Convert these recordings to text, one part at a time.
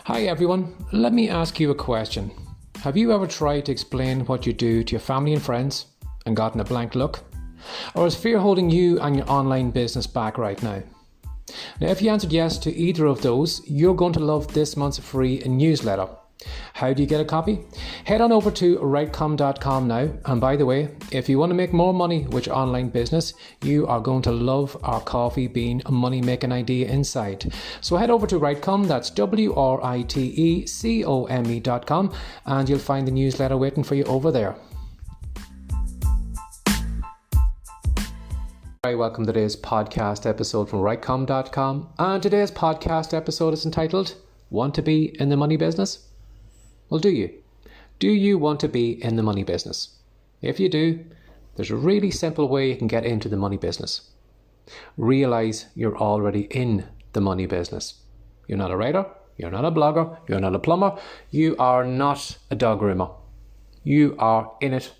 Hi everyone, let me ask you a question. Have you ever tried to explain what you do to your family and friends and gotten a blank look? Or is fear holding you and your online business back right now? Now, if you answered yes to either of those, you're going to love this month's free newsletter. How do you get a copy? Head on over to writecom.com now. And by the way, if you want to make more money with your online business, you are going to love our coffee bean money making idea inside. So head over to Writecom, that's WRITECOME.com, and you'll find the newsletter waiting for you over there. Hi, welcome to today's podcast episode from writecom.com. And today's podcast episode is entitled, Want to be in the money business? Well, do you? Do you want to be in the money business? If you do, there's a really simple way you can get into the money business. Realize you're already in the money business. You're not a writer, you're not a blogger, you're not a plumber, you are not a dog groomer. You are in it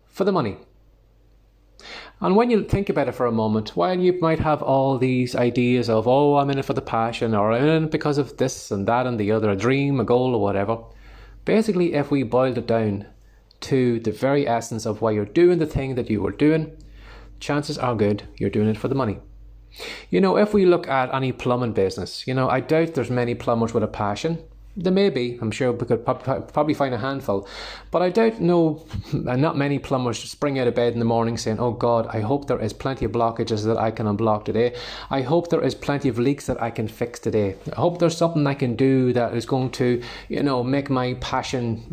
for the money. And when you think about it for a moment, while you might have all these ideas of, I'm in it for the passion, or I'm in it because of this and that and the other, a dream, a goal, or whatever. Basically, if we boiled it down to the very essence of why you're doing the thing that you were doing, chances are good you're doing it for the money. If we look at any plumbing business, I doubt there's many plumbers with a passion. There may be, I'm sure we could probably find a handful, but I doubt not many plumbers spring out of bed in the morning saying, oh God, I hope there is plenty of blockages that I can unblock today. I hope there is plenty of leaks that I can fix today. I hope there's something I can do that is going to, make my passion,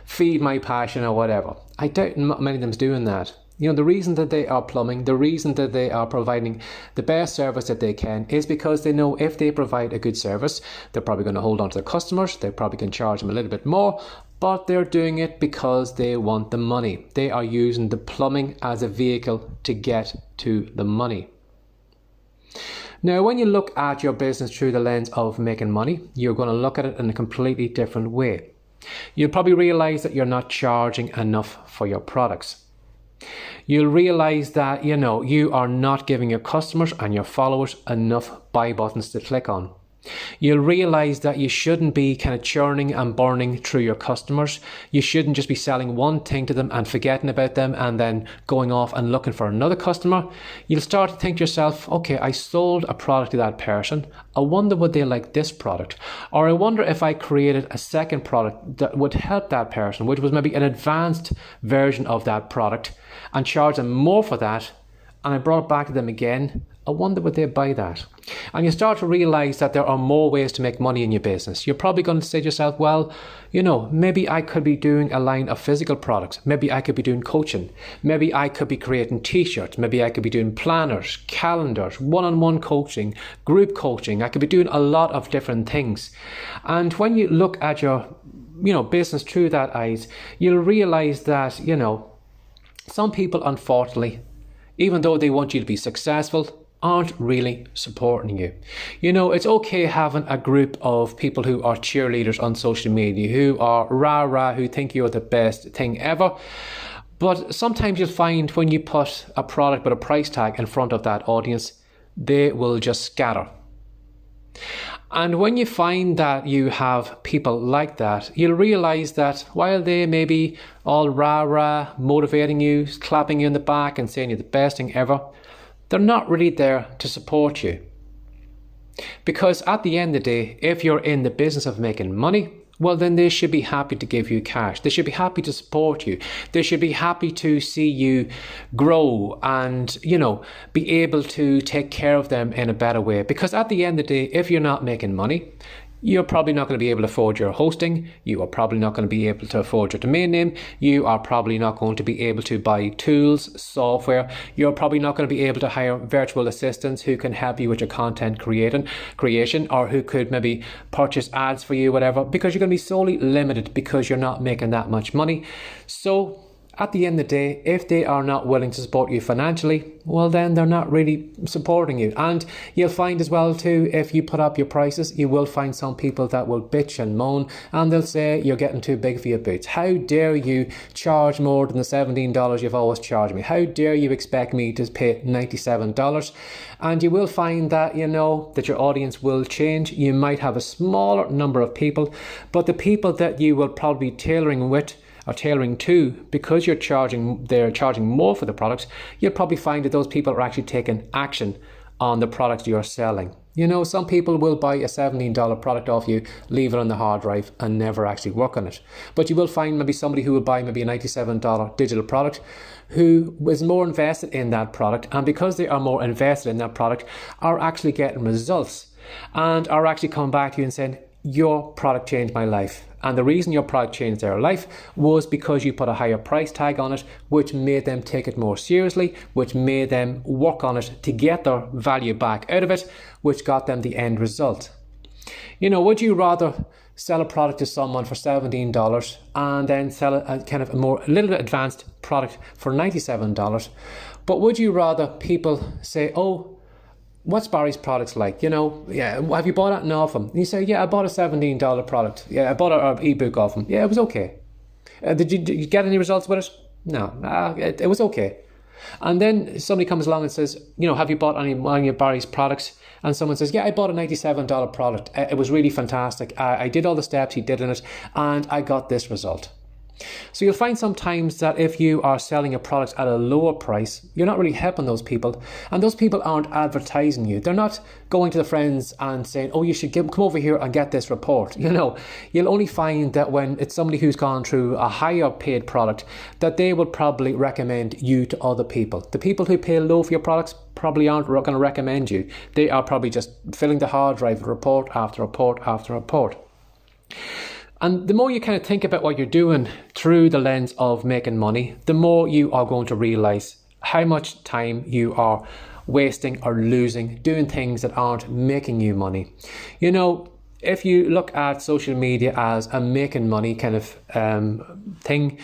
feed my passion or whatever. I doubt many of them's doing that. The reason that they are plumbing, the reason that they are providing the best service that they can is because they know if they provide a good service, they're probably going to hold on to their customers. They probably can charge them a little bit more, but they're doing it because they want the money. They are using the plumbing as a vehicle to get to the money. Now, when you look at your business through the lens of making money, you're going to look at it in a completely different way. You'll probably realize that you're not charging enough for your products. You'll realize that, you are not giving your customers and your followers enough buy buttons to click on. You'll realize that you shouldn't be kind of churning and burning through your customers. You shouldn't just be selling one thing to them and forgetting about them and then going off and looking for another customer. You'll start to think to yourself, okay, I sold a product to that person. I wonder would they like this product? Or I wonder if I created a second product that would help that person, which was maybe an advanced version of that product, and charge them more for that, and I brought it back to them again. I wonder would they buy that? And you start to realize that there are more ways to make money in your business. You're probably going to say to yourself, well, maybe I could be doing a line of physical products. Maybe I could be doing coaching. Maybe I could be creating t-shirts. Maybe I could be doing planners, calendars, one-on-one coaching, group coaching. I could be doing a lot of different things. And when you look at your, business through that eyes, you'll realize that, some people, unfortunately, even though they want you to be successful, aren't really supporting you. It's okay having a group of people who are cheerleaders on social media, who are rah-rah, who think you're the best thing ever. But sometimes you'll find when you put a product with a price tag in front of that audience, they will just scatter. And when you find that you have people like that, you'll realize that while they may be all rah-rah, motivating you, clapping you in the back and saying you're the best thing ever, they're not really there to support you. Because at the end of the day, if you're in the business of making money, well, then they should be happy to give you cash. They should be happy to support you. They should be happy to see you grow and, be able to take care of them in a better way. Because at the end of the day, if you're not making money, you're probably not going to be able to afford your hosting. You are probably not going to be able to afford your domain name. You are probably not going to be able to buy tools, software. You're probably not going to be able to hire virtual assistants who can help you with your content creation, or who could maybe purchase ads for you, whatever, because you're going to be solely limited because you're not making that much money. So at the end of the day, if they are not willing to support you financially, well then they're not really supporting you. And you'll find as well too, if you put up your prices, you will find some people that will bitch and moan, and they'll say you're getting too big for your boots. How dare you charge more than the $17 you've always charged me? How dare you expect me to pay $97? And you will find that, that your audience will change. You might have a smaller number of people, but the people that you will probably be tailoring with or tailoring to, because they're charging more for the products, you'll probably find that those people are actually taking action on the products you're selling. Some people will buy a $17 product off you, leave it on the hard drive and never actually work on it. But you will find maybe somebody who will buy maybe a $97 digital product who is more invested in that product, and because they are more invested in that product, are actually getting results and are actually coming back to you and saying, your product changed my life. And the reason your product changed their life was because you put a higher price tag on it, which made them take it more seriously, which made them work on it to get their value back out of it, which got them the end result. Would you rather sell a product to someone for $17 and then sell a kind of a little bit advanced product for $97? But would you rather people say, oh, what's Barry's products like? Have you bought anything off him? And you say, yeah, I bought a $17 product. Yeah, I bought an ebook off him. Yeah, it was okay. Did you get any results with it? No, it was okay. And then somebody comes along and says, have you bought any of Barry's products? And someone says, yeah, I bought a $97 product. It was really fantastic. I did all the steps he did in it, and I got this result. So you'll find sometimes that if you are selling a product at a lower price, you're not really helping those people, and those people aren't advertising you. They're not going to their friends and saying, oh, you should come over here and get this report. You'll only find that when it's somebody who's gone through a higher paid product, that they will probably recommend you to other people. The people who pay low for your products probably aren't going to recommend you. They are probably just filling the hard drive with report after report after report. And the more you kind of think about what you're doing through the lens of making money, the more you are going to realize how much time you are wasting or losing doing things that aren't making you money. If you look at social media as a making money kind of thing,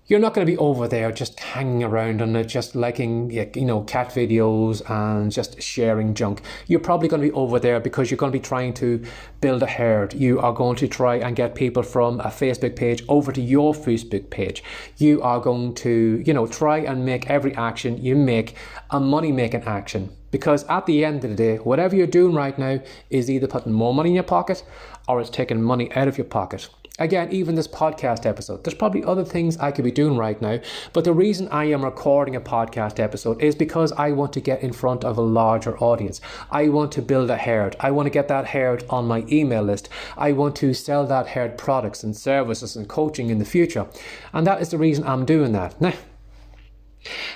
you're not going to be over there just hanging around on it, just liking, cat videos and just sharing junk. You're probably going to be over there because you're going to be trying to build a herd. You are going to try and get people from a Facebook page over to your Facebook page. You are going to, try and make every action you make a money-making action. Because at the end of the day, whatever you're doing right now is either putting more money in your pocket or it's taking money out of your pocket. Again, even this podcast episode, there's probably other things I could be doing right now, but the reason I am recording a podcast episode is because I want to get in front of a larger audience. I want to build a herd. I want to get that herd on my email list. I want to sell that herd products and services and coaching in the future. And that is the reason I'm doing that. Now,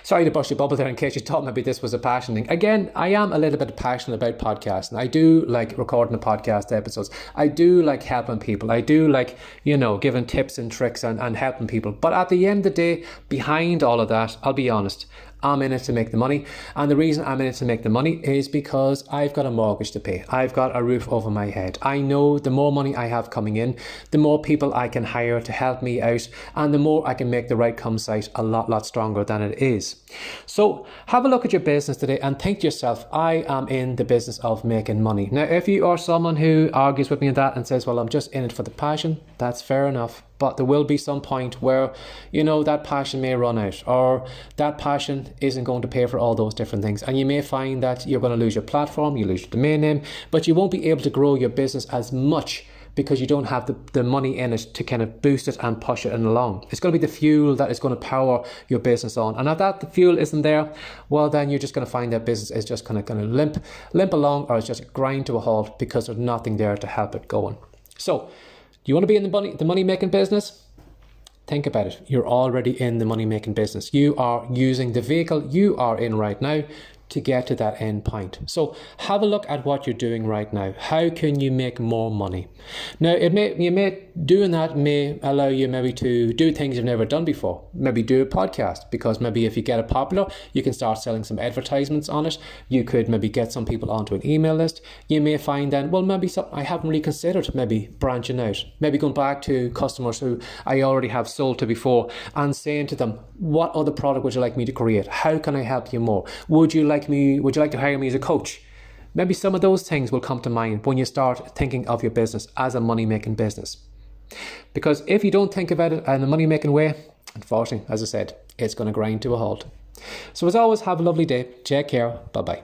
sorry to burst your bubble there in case you thought maybe this was a passion thing. Again, I am a little bit passionate about podcasting. I do like recording the podcast episodes. I do like helping people. I do like, giving tips and tricks and helping people. But at the end of the day, behind all of that, I'll be honest, I'm in it to make the money. And the reason I'm in it to make the money is because I've got a mortgage to pay. I've got a roof over my head. I know the more money I have coming in, the more people I can hire to help me out, and the more I can make the Rightcome site a lot stronger than it is. So have a look at your business today and think to yourself, I am in the business of making money. Now, if you are someone who argues with me on that and says, well, I'm just in it for the passion, that's fair enough. But there will be some point where, that passion may run out, or that passion isn't going to pay for all those different things. And you may find that you're going to lose your platform, you lose your domain name, but you won't be able to grow your business as much because you don't have the money in it to kind of boost it and push it along. It's going to be the fuel that is going to power your business on. And if the fuel isn't there, well, then you're just going to find that business is just going to limp along, or it's just grind to a halt because there's nothing there to help it going. So, do you want to be in the money-making business? Think about it. You're already in the money-making business. You are using the vehicle you are in right now to get to that end point. So have a look at what you're doing right now. How can you make more money? Now, doing that may allow you maybe to do things you've never done before. Maybe do a podcast, because maybe if you get it popular, you can start selling some advertisements on it. You could maybe get some people onto an email list. You may find then, well, maybe I haven't really considered maybe branching out, maybe going back to customers who I already have sold to before and saying to them, what other product would you like me to create? How can I help you more? Would you like to hire me as a coach? Maybe some of those things will come to mind when you start thinking of your business as a money-making business. Because if you don't think about it in a money-making way, unfortunately, as I said, it's going to grind to a halt. So as always, have a lovely day. Take care. Bye-bye.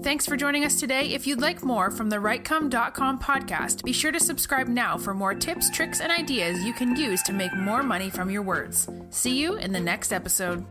Thanks for joining us today. If you'd like more from the Rightcome.com podcast, be sure to subscribe now for more tips, tricks, and ideas you can use to make more money from your words. See you in the next episode.